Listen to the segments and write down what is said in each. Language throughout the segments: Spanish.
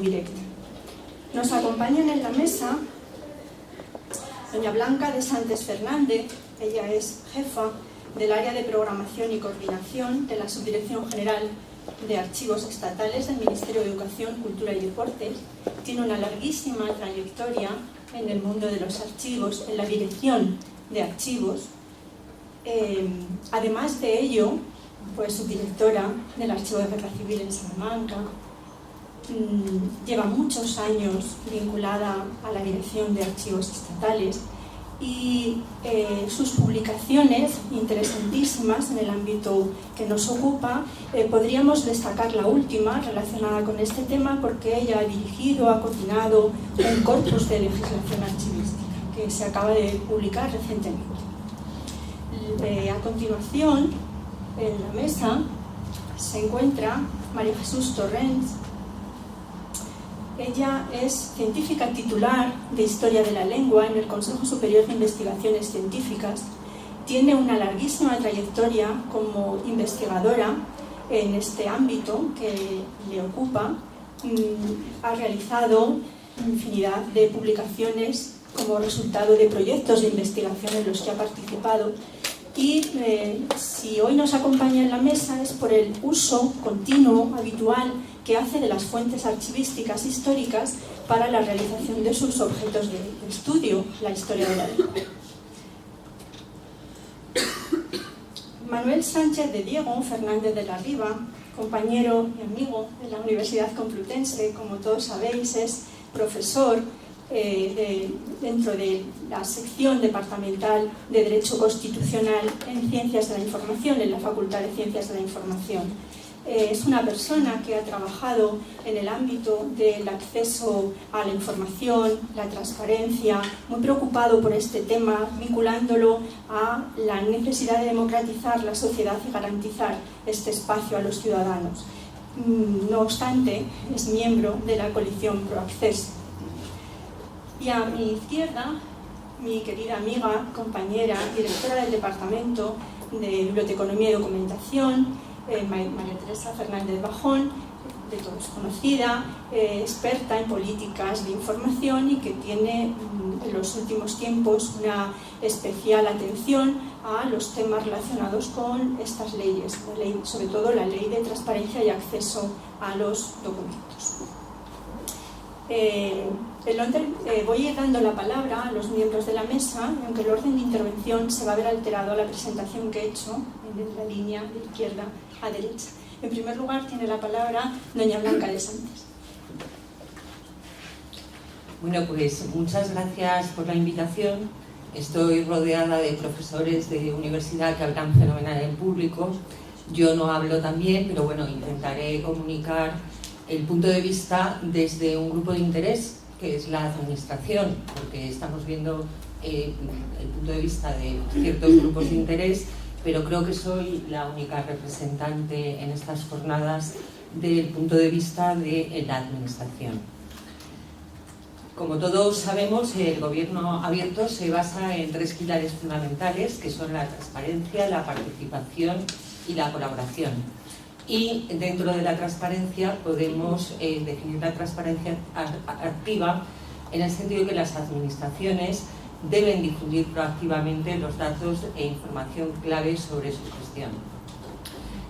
directa. Nos acompañan en la mesa doña Blanca de Santos Fernández. Ella es jefa del área de programación y coordinación de la Subdirección General de Archivos Estatales del Ministerio de Educación, Cultura y Deportes. Tiene una larguísima trayectoria en el mundo de los archivos, en la dirección de archivos. Además de ello, fue subdirectora del Archivo de Guerra Civil en Salamanca. Lleva muchos años vinculada a la dirección de archivos estatales y sus publicaciones interesantísimas en el ámbito que nos ocupa. Podríamos destacar la última relacionada con este tema porque ella ha dirigido, ha coordinado un corpus de legislación archivística que se acaba de publicar recientemente. A continuación, en la mesa se encuentra María Jesús Torrents. Ella es científica titular de Historia de la Lengua en el Consejo Superior de Investigaciones Científicas. Tiene una larguísima trayectoria como investigadora en este ámbito que le ocupa. Ha realizado infinidad de publicaciones como resultado de proyectos de investigación en los que ha participado. Y si hoy nos acompaña en la mesa es por el uso continuo, habitual, que hace de las fuentes archivísticas históricas para la realización de sus objetos de estudio, la historia de la lengua. Manuel Sánchez de Diego Fernández de la Riva, compañero y amigo de la Universidad Complutense, como todos sabéis, es profesor dentro de la sección departamental de Derecho Constitucional en Ciencias de la Información, en la Facultad de Ciencias de la Información. Es una persona que ha trabajado en el ámbito del acceso a la información, la transparencia, muy preocupado por este tema, vinculándolo a la necesidad de democratizar la sociedad y garantizar este espacio a los ciudadanos. No obstante, es miembro de la coalición Proacceso. Y a mi izquierda, mi querida amiga, compañera, directora del Departamento de Biblioteconomía y Documentación, María Teresa Fernández Bajón, de todos conocida, experta en políticas de información y que tiene en los últimos tiempos una especial atención a los temas relacionados con estas leyes, sobre todo la ley de transparencia y acceso a los documentos. Voy a ir dando la palabra a los miembros de la mesa, aunque el orden de intervención se va a ver alterado a la presentación que he hecho en la línea de izquierda a derecha. En primer lugar tiene la palabra doña Blanca de Santos. Bueno, pues muchas gracias por la invitación. Estoy rodeada de profesores de universidad que hablan fenomenal en público. Yo no hablo tan bien, pero bueno, intentaré comunicar el punto de vista desde un grupo de interés que es la administración, porque estamos viendo el punto de vista de ciertos grupos de interés, pero creo que soy la única representante en estas jornadas del punto de vista de la administración. Como todos sabemos, el gobierno abierto se basa en tres pilares fundamentales, que son la transparencia, la participación y la colaboración. Y dentro de la transparencia podemos definir la transparencia activa en el sentido de que las administraciones deben difundir proactivamente los datos e información clave sobre su gestión.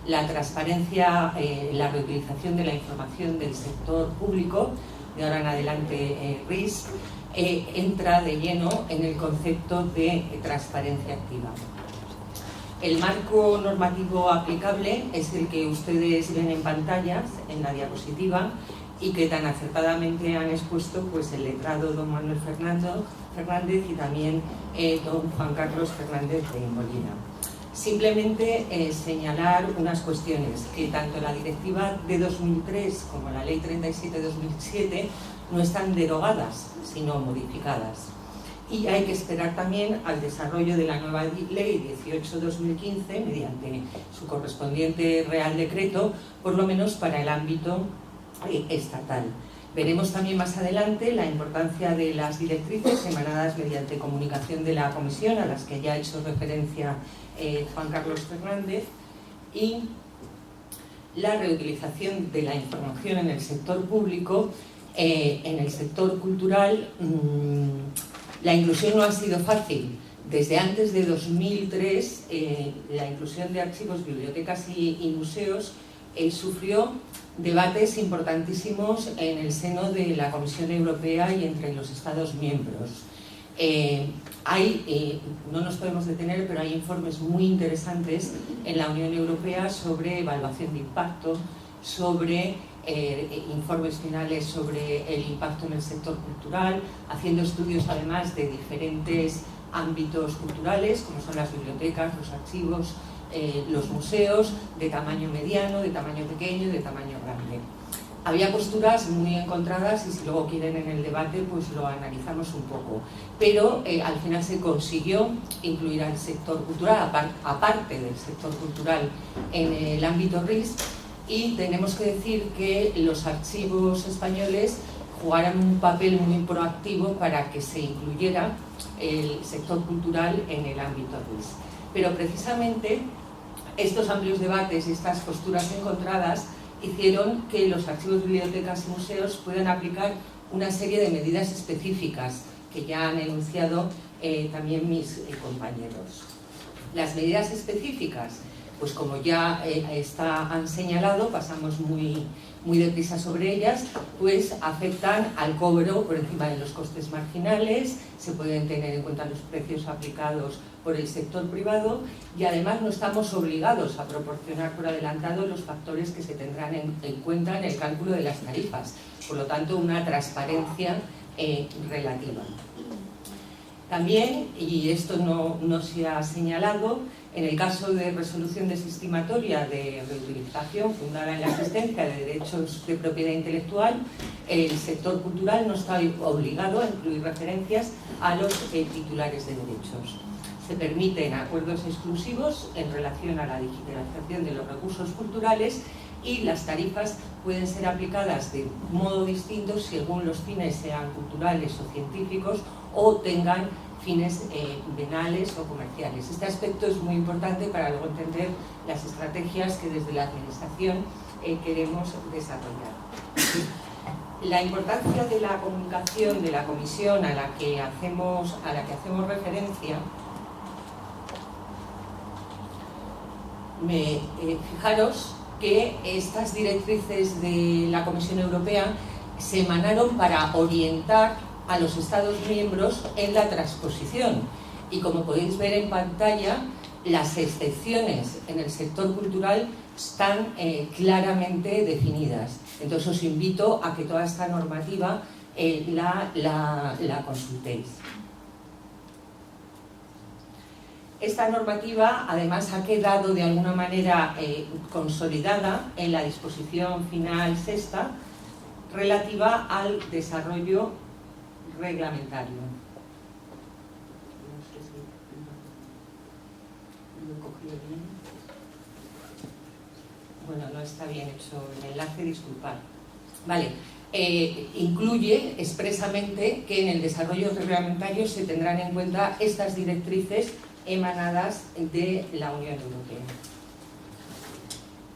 La transparencia, la reutilización de la información del sector público, de ahora en adelante RIS, entra de lleno en el concepto de transparencia activa. El marco normativo aplicable es el que ustedes ven en pantallas, en la diapositiva, y que tan acertadamente han expuesto pues, el letrado don Manuel Fernández y también don Juan Carlos Fernández de Molina. Simplemente señalar unas cuestiones, que tanto la Directiva de 2003 como la Ley 37 de 2007 no están derogadas, sino modificadas. Y hay que esperar también al desarrollo de la nueva Ley 18/2015 mediante su correspondiente Real Decreto, por lo menos para el ámbito estatal. Veremos también más adelante la importancia de las directrices emanadas mediante comunicación de la Comisión, a las que ya ha hecho referencia Juan Carlos Fernández, y la reutilización de la información en el sector público En el sector cultural la inclusión no ha sido fácil. Desde antes de 2003, la inclusión de archivos, bibliotecas y museos sufrió debates importantísimos en el seno de la Comisión Europea y entre los Estados miembros. No nos podemos detener, pero hay informes muy interesantes en la Unión Europea sobre evaluación de impacto, sobre informes finales sobre el impacto en el sector cultural, haciendo estudios además de diferentes ámbitos culturales, como son las bibliotecas, los archivos, los museos, de tamaño mediano, de tamaño pequeño, de tamaño grande. Había posturas muy encontradas y si luego quieren en el debate pues lo analizamos un poco. Pero al final se consiguió incluir al sector cultural, aparte del sector cultural, en el ámbito RIS, y tenemos que decir que los archivos españoles jugaron un papel muy proactivo para que se incluyera el sector cultural en el ámbito RIS. Pero precisamente estos amplios debates y estas posturas encontradas hicieron que los archivos, bibliotecas y museos puedan aplicar una serie de medidas específicas que ya han enunciado también mis compañeros. Las medidas específicas, pues como ya han señalado, pasamos muy deprisa sobre ellas, pues afectan al cobro por encima de los costes marginales, se pueden tener en cuenta los precios aplicados por el sector privado y además no estamos obligados a proporcionar por adelantado los factores que se tendrán en cuenta en el cálculo de las tarifas, por lo tanto una transparencia relativa. También, y esto no se ha señalado, en el caso de resolución desestimatoria de reutilización fundada en la existencia de derechos de propiedad intelectual, el sector cultural no está obligado a incluir referencias a los titulares de derechos. Se permiten acuerdos exclusivos en relación a la digitalización de los recursos culturales y las tarifas pueden ser aplicadas de modo distinto según los fines sean culturales o científicos o tengan fines venales o comerciales. Este aspecto es muy importante para luego entender las estrategias que desde la Administración queremos desarrollar. La importancia de la comunicación de la Comisión a la que hacemos referencia, fijaros que estas directrices de la Comisión Europea se emanaron para orientar a los Estados miembros en la transposición y como podéis ver en pantalla las excepciones en el sector cultural están claramente definidas. Entonces os invito a que toda esta normativa la consultéis. Esta normativa además ha quedado de alguna manera consolidada en la disposición final sexta relativa al desarrollo reglamentario. No sé si lo he cogido bien. Bueno, no está bien hecho el enlace, disculpad. Vale, incluye expresamente que en el desarrollo reglamentario se tendrán en cuenta estas directrices emanadas de la Unión Europea.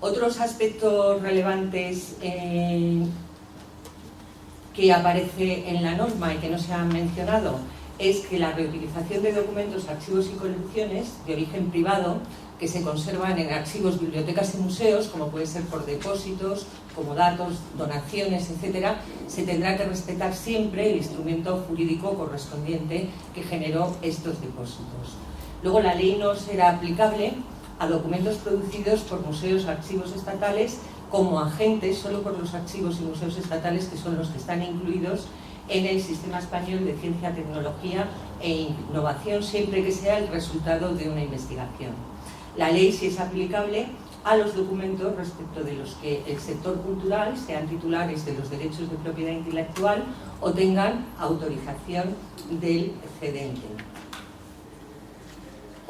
Otros aspectos relevantes que aparece en la norma y que no se han mencionado es que la reutilización de documentos, archivos y colecciones de origen privado que se conservan en archivos, bibliotecas y museos, como puede ser por depósitos, como datos, donaciones, etcétera, se tendrá que respetar siempre el instrumento jurídico correspondiente que generó estos depósitos. Luego, la ley no será aplicable a documentos producidos por museos o archivos estatales como agentes solo por los archivos y museos estatales que son los que están incluidos en el Sistema Español de Ciencia, Tecnología e Innovación, siempre que sea el resultado de una investigación. La ley sí es aplicable a los documentos respecto de los que el sector cultural sean titulares de los derechos de propiedad intelectual o tengan autorización del cedente.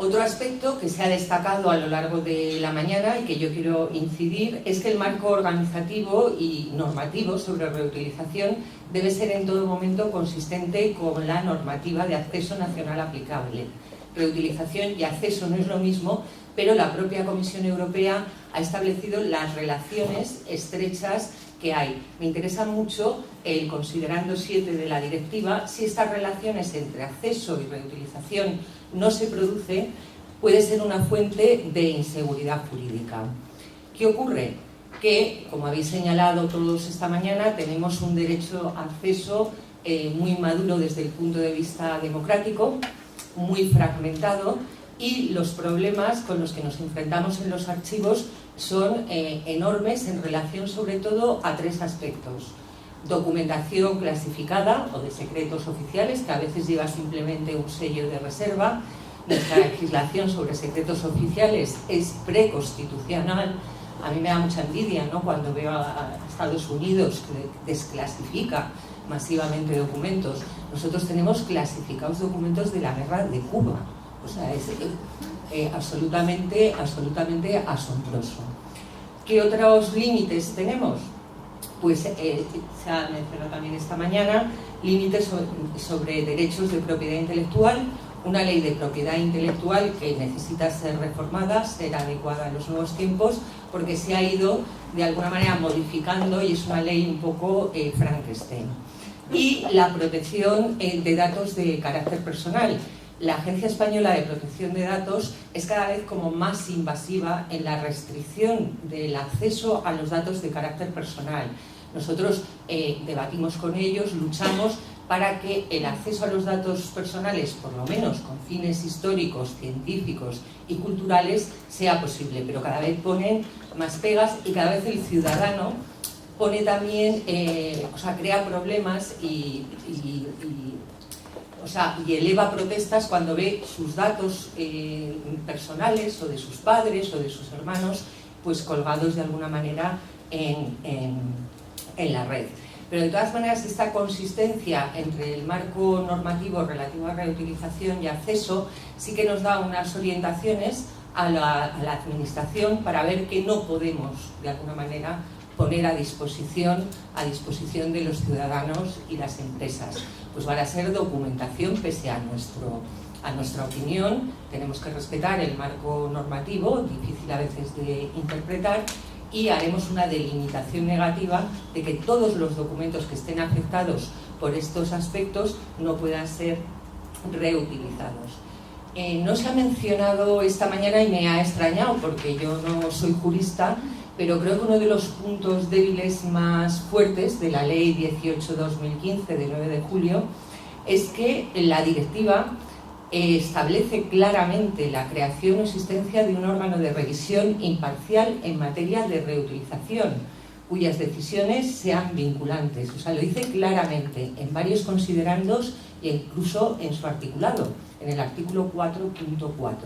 Otro aspecto que se ha destacado a lo largo de la mañana y que yo quiero incidir es que el marco organizativo y normativo sobre reutilización debe ser en todo momento consistente con la normativa de acceso nacional aplicable. Reutilización y acceso no es lo mismo, pero la propia Comisión Europea ha establecido las relaciones estrechas que hay. Me interesa mucho el considerando 7 de la directiva, si estas relaciones entre acceso y reutilización no se producen, puede ser una fuente de inseguridad jurídica. ¿Qué ocurre? Que, como habéis señalado todos esta mañana, tenemos un derecho a acceso muy maduro desde el punto de vista democrático, muy fragmentado, y los problemas con los que nos enfrentamos en los archivos son enormes en relación sobre todo a 3 aspectos. Documentación clasificada o de secretos oficiales, que a veces lleva simplemente un sello de reserva. Nuestra legislación sobre secretos oficiales es preconstitucional. A mí me da mucha envidia, ¿no?, cuando veo a Estados Unidos que desclasifica masivamente documentos. Nosotros tenemos clasificados documentos de la guerra de Cuba. O sea, es absolutamente asombroso. ¿Qué otros límites tenemos? Pues se ha mencionado también esta mañana, límites sobre derechos de propiedad intelectual, una ley de propiedad intelectual que necesita ser reformada, ser adecuada a los nuevos tiempos, porque se ha ido de alguna manera modificando y es una ley un poco Frankenstein. Y la protección de datos de carácter personal. La Agencia Española de Protección de Datos es cada vez como más invasiva en la restricción del acceso a los datos de carácter personal. Nosotros debatimos con ellos, luchamos para que el acceso a los datos personales, por lo menos con fines históricos, científicos y culturales, sea posible, pero cada vez ponen más pegas y cada vez el ciudadano pone también, crea problemas y eleva protestas cuando ve sus datos personales o de sus padres o de sus hermanos pues colgados de alguna manera en la red. Pero de todas maneras esta consistencia entre el marco normativo relativo a reutilización y acceso sí que nos da unas orientaciones a la administración para ver que no podemos de alguna manera poner a disposición de los ciudadanos y las empresas. Pues van a ser documentación pese a nuestra opinión. Tenemos que respetar el marco normativo, difícil a veces de interpretar, y haremos una delimitación negativa de que todos los documentos que estén afectados por estos aspectos no puedan ser reutilizados. No se ha mencionado esta mañana y me ha extrañado porque yo no soy jurista, pero creo que uno de los puntos débiles más fuertes de la Ley 18/2015 de 9 de julio es que la directiva establece claramente la creación o existencia de un órgano de revisión imparcial en materia de reutilización, cuyas decisiones sean vinculantes. O sea, lo dice claramente en varios considerandos e incluso en su articulado, en el artículo 4.4.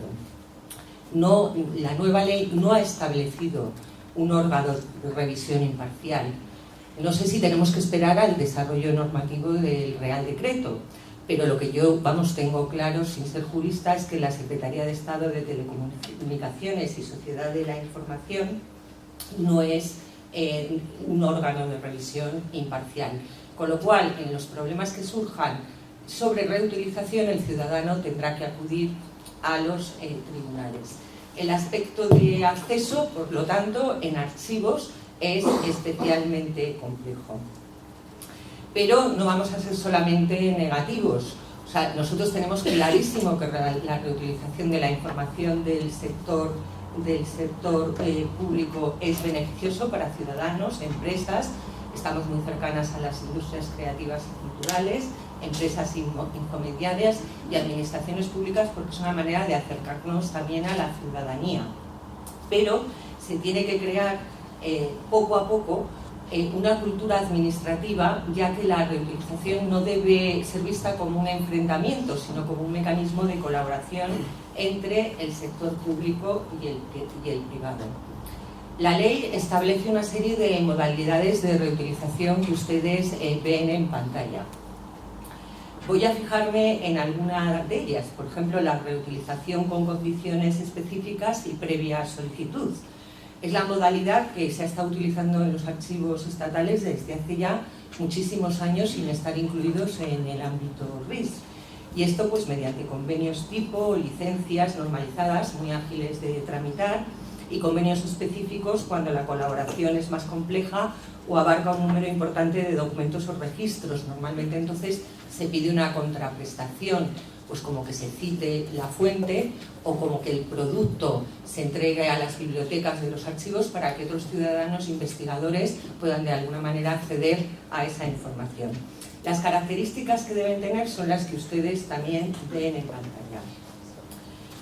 La nueva ley no ha establecido un órgano de revisión imparcial. No sé si tenemos que esperar al desarrollo normativo del Real Decreto, pero lo que yo, tengo claro, sin ser jurista, es que la Secretaría de Estado de Telecomunicaciones y Sociedad de la Información no es un órgano de revisión imparcial. Con lo cual, en los problemas que surjan sobre reutilización, el ciudadano tendrá que acudir a los tribunales. El aspecto de acceso, por lo tanto, en archivos es especialmente complejo. Pero no vamos a ser solamente negativos. O sea, nosotros tenemos clarísimo que la reutilización de la información del sector público es beneficioso para ciudadanos, empresas. Estamos muy cercanas a las industrias creativas y culturales, empresas infomediarias y administraciones públicas, porque es una manera de acercarnos también a la ciudadanía. Pero se tiene que crear poco a poco una cultura administrativa, ya que la reutilización no debe ser vista como un enfrentamiento, sino como un mecanismo de colaboración entre el sector público y el privado. La ley establece una serie de modalidades de reutilización que ustedes ven en pantalla. Voy a fijarme en alguna de ellas, por ejemplo, la reutilización con condiciones específicas y previa solicitud. Es la modalidad que se ha estado utilizando en los archivos estatales desde hace ya muchísimos años sin estar incluidos en el ámbito RIS. Y esto pues mediante convenios tipo, licencias normalizadas, muy ágiles de tramitar, y convenios específicos cuando la colaboración es más compleja o abarca un número importante de documentos o registros. Normalmente entonces se pide una contraprestación, pues como que se cite la fuente o como que el producto se entregue a las bibliotecas de los archivos para que otros ciudadanos investigadores puedan de alguna manera acceder a esa información. Las características que deben tener son las que ustedes también ven en pantalla.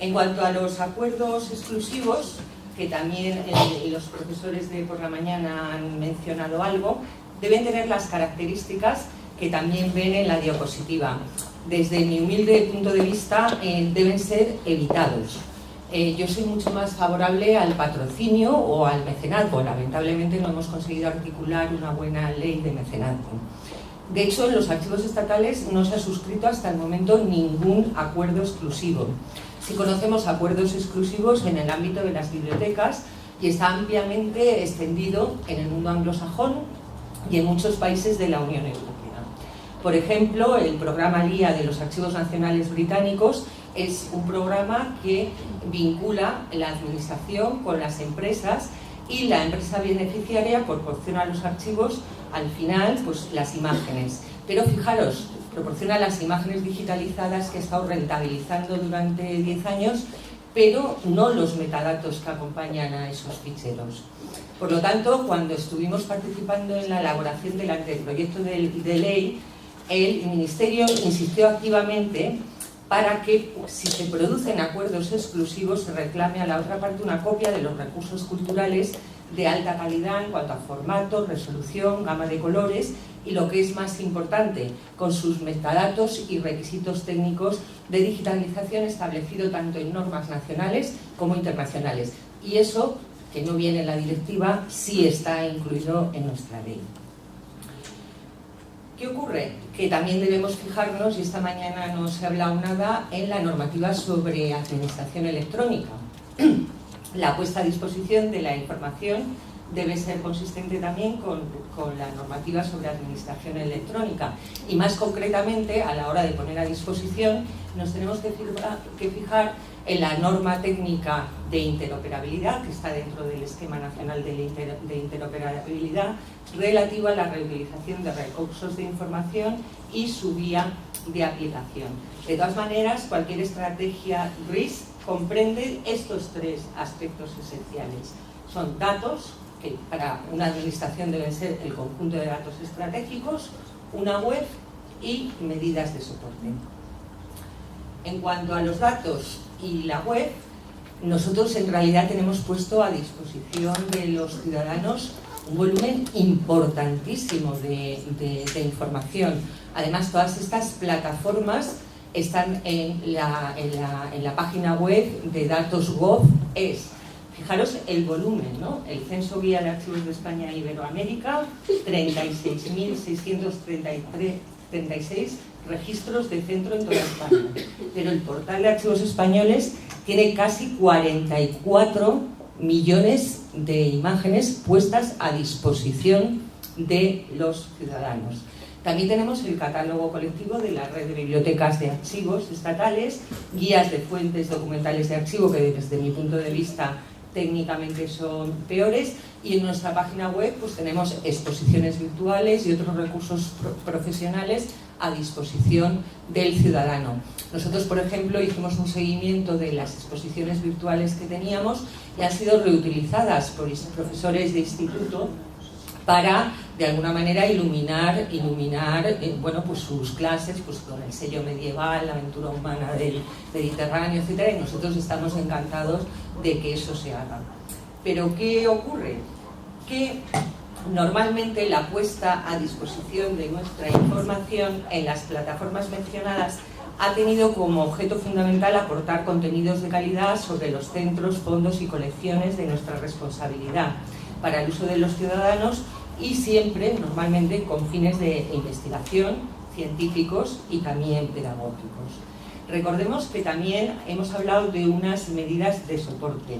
En cuanto a los acuerdos exclusivos, que también los profesores de por la mañana han mencionado algo, deben tener las características que también ven en la diapositiva. Desde mi humilde punto de vista, deben ser evitados. Yo soy mucho más favorable al patrocinio o al mecenazgo. Lamentablemente no hemos conseguido articular una buena ley de mecenazgo. De hecho, en los archivos estatales no se ha suscrito hasta el momento ningún acuerdo exclusivo. Sí conocemos acuerdos exclusivos en el ámbito de las bibliotecas y está ampliamente extendido en el mundo anglosajón y en muchos países de la Unión Europea. Por ejemplo, el programa LIA de los Archivos Nacionales Británicos es un programa que vincula la administración con las empresas y la empresa beneficiaria proporciona a los archivos al final pues las imágenes. Pero fijaros, proporciona las imágenes digitalizadas que ha estado rentabilizando durante 10 años, pero no los metadatos que acompañan a esos ficheros. Por lo tanto, cuando estuvimos participando en la elaboración del anteproyecto de ley, el Ministerio insistió activamente para que, si se producen acuerdos exclusivos, se reclame a la otra parte una copia de los recursos culturales de alta calidad en cuanto a formato, resolución, gama de colores y, lo que es más importante, con sus metadatos y requisitos técnicos de digitalización establecido tanto en normas nacionales como internacionales. Y eso, que no viene en la directiva, sí está incluido en nuestra ley. ¿Qué ocurre? Que también debemos fijarnos, y esta mañana no se ha hablado nada, en la normativa sobre administración electrónica. La puesta a disposición de la información debe ser consistente también con la normativa sobre administración electrónica. Y más concretamente, a la hora de poner a disposición, nos tenemos que fijar en la norma técnica de interoperabilidad, que está dentro del Esquema Nacional de Interoperabilidad, relativa a la reutilización de recursos de información y su vía de aplicación. De todas maneras, cualquier estrategia RIS comprende estos tres aspectos esenciales. Son datos, que para una administración deben ser el conjunto de datos estratégicos, una web y medidas de soporte. En cuanto a los datos y la web, nosotros en realidad tenemos puesto a disposición de los ciudadanos un volumen importantísimo de información. Además, todas estas plataformas están en la página web de datos.gov.es. Fijaros el volumen, ¿no? El Censo Guía de Archivos de España e Iberoamérica, 36.636 registros de centro en toda España. Pero el portal de archivos españoles tiene casi 44 millones de imágenes puestas a disposición de los ciudadanos. También tenemos el catálogo colectivo de la red de bibliotecas de archivos estatales, guías de fuentes documentales de archivo que desde mi punto de vista técnicamente son peores, y en nuestra página web pues tenemos exposiciones virtuales y otros recursos profesionales a disposición del ciudadano. Nosotros, por ejemplo, hicimos un seguimiento de las exposiciones virtuales que teníamos y han sido reutilizadas por profesores de instituto para, de alguna manera, iluminar bueno, pues sus clases pues con el sello medieval, la aventura humana del Mediterráneo, etcétera, y nosotros estamos encantados de que eso se haga. Pero ¿qué ocurre? Que normalmente la puesta a disposición de nuestra información en las plataformas mencionadas ha tenido como objeto fundamental aportar contenidos de calidad sobre los centros, fondos y colecciones de nuestra responsabilidad para el uso de los ciudadanos, y siempre, normalmente, con fines de investigación, científicos y también pedagógicos. Recordemos que también hemos hablado de unas medidas de soporte.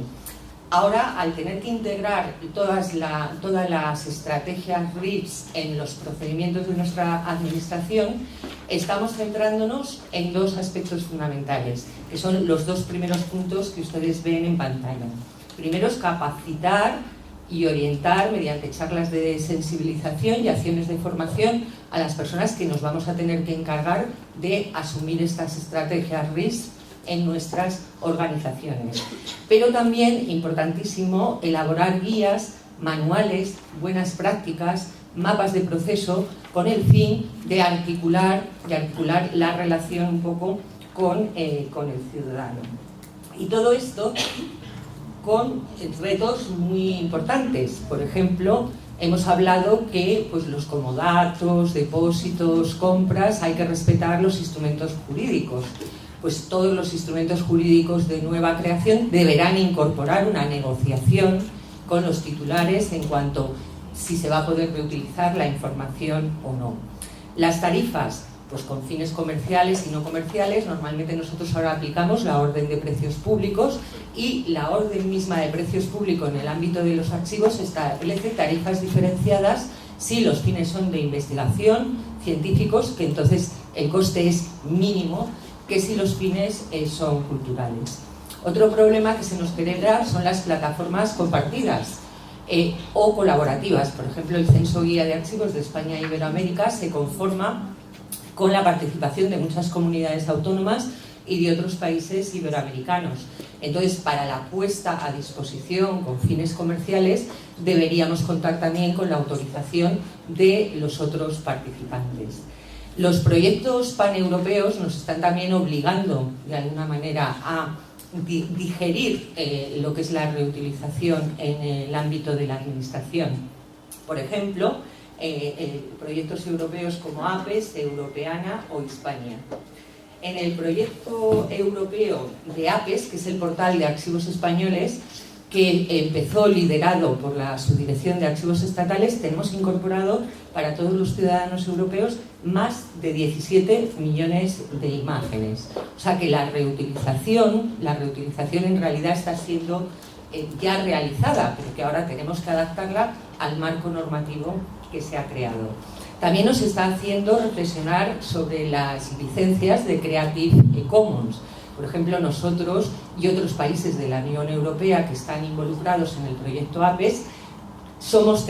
Ahora, al tener que integrar todas las estrategias RIS en los procedimientos de nuestra administración, estamos centrándonos en dos aspectos fundamentales, que son los dos primeros puntos que ustedes ven en pantalla. Primero es capacitar y orientar mediante charlas de sensibilización y acciones de formación a las personas que nos vamos a tener que encargar de asumir estas estrategias RISC en nuestras organizaciones. Pero también, importantísimo, elaborar guías, manuales, buenas prácticas, mapas de proceso, con el fin de articular la relación un poco con el ciudadano. Y todo esto con retos muy importantes. Por ejemplo, hemos hablado que pues, los comodatos, depósitos, compras, hay que respetar los instrumentos jurídicos. Pues todos los instrumentos jurídicos de nueva creación deberán incorporar una negociación con los titulares en cuanto si se va a poder reutilizar la información o no. Las tarifas, pues con fines comerciales y no comerciales, normalmente nosotros ahora aplicamos la orden de precios públicos y la orden misma de precios públicos en el ámbito de los archivos establece tarifas diferenciadas si los fines son de investigación, científicos, que entonces el coste es mínimo, que si los fines son culturales. Otro problema que se nos genera son las plataformas compartidas o colaborativas. Por ejemplo, el Censo Guía de Archivos de España e Iberoamérica se conforma con la participación de muchas comunidades autónomas y de otros países iberoamericanos. Entonces, para la puesta a disposición con fines comerciales, deberíamos contar también con la autorización de los otros participantes. Los proyectos paneuropeos nos están también obligando, de alguna manera, a digerir lo que es la reutilización en el ámbito de la administración. Por ejemplo, proyectos europeos como APES, Europeana o Hispania. En el proyecto europeo de APES, que es el portal de archivos españoles, que empezó liderado por la Subdirección de Archivos Estatales, tenemos incorporado para todos los ciudadanos europeos más de 17 millones de imágenes. O sea que la reutilización en realidad está siendo ya realizada, porque ahora tenemos que adaptarla al marco normativo que se ha creado. También nos está haciendo reflexionar sobre las licencias de Creative Commons. Por ejemplo, nosotros y otros países de la Unión Europea que están involucrados en el proyecto APES somos